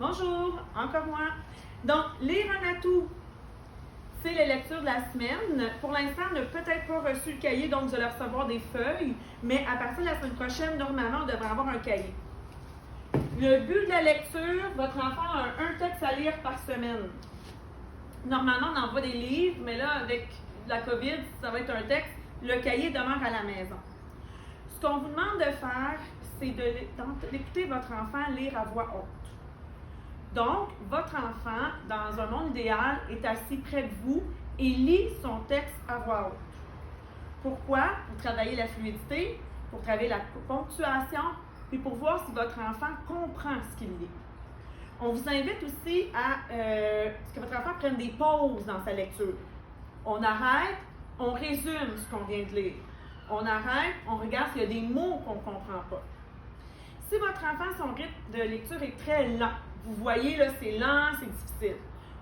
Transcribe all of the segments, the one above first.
Bonjour, encore moi. Donc, lire un atout, c'est les lectures de la semaine. Pour l'instant, on n'a peut-être pas reçu le cahier, donc vous allez recevoir des feuilles, mais à partir de la semaine prochaine, normalement, on devrait avoir un cahier. Le but de la lecture, votre enfant a un texte à lire par semaine. Normalement, on envoie des livres, mais là, avec la COVID, ça va être un texte. Le cahier demeure à la maison. Ce qu'on vous demande de faire, c'est d'écouter votre enfant lire à voix haute. Donc, votre enfant, dans un monde idéal, est assis près de vous et lit son texte à voix haute. Pourquoi? Pour travailler la fluidité, pour travailler la ponctuation, puis pour voir si votre enfant comprend ce qu'il lit. On vous invite aussi à ce que votre enfant prenne des pauses dans sa lecture. On arrête, on résume ce qu'on vient de lire. On arrête, on regarde s'il y a des mots qu'on ne comprend pas. Si votre enfant, son rythme de lecture est très lent, vous voyez, là, c'est lent, c'est difficile.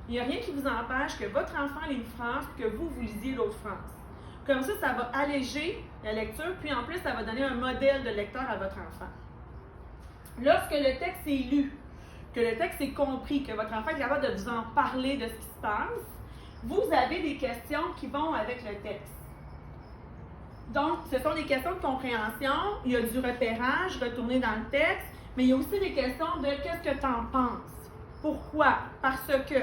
Il n'y a rien qui vous empêche que votre enfant lit une phrase et que vous lisiez l'autre phrase. Comme ça va alléger la lecture, puis en plus, ça va donner un modèle de lecteur à votre enfant. Lorsque le texte est lu, que le texte est compris, que votre enfant est capable de vous en parler de ce qui se passe, vous avez des questions qui vont avec le texte. Donc, ce sont des questions de compréhension, il y a du repérage, retourner dans le texte, mais il y a aussi des questions de qu'est-ce que tu en penses? Pourquoi? Parce que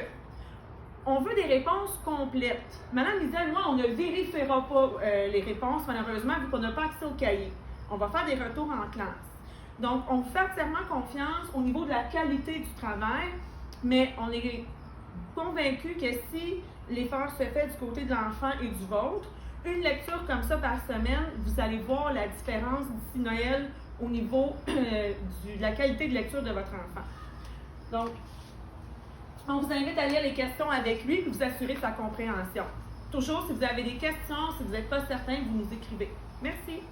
on veut des réponses complètes. Madame Lisa et moi, on ne vérifiera pas les réponses, malheureusement, vu qu'on n'a pas accès au cahier. On va faire des retours en classe. Donc, on fait entièrement confiance au niveau de la qualité du travail, mais on est convaincu que si l'effort se fait du côté de l'enfant et du vôtre, une lecture comme ça par semaine, vous allez voir la différence d'ici Noël au niveau de la qualité de lecture de votre enfant. Donc, on vous invite à lire les questions avec lui et vous assurer de sa compréhension. Toujours, si vous avez des questions, si vous n'êtes pas certain, vous nous écrivez. Merci.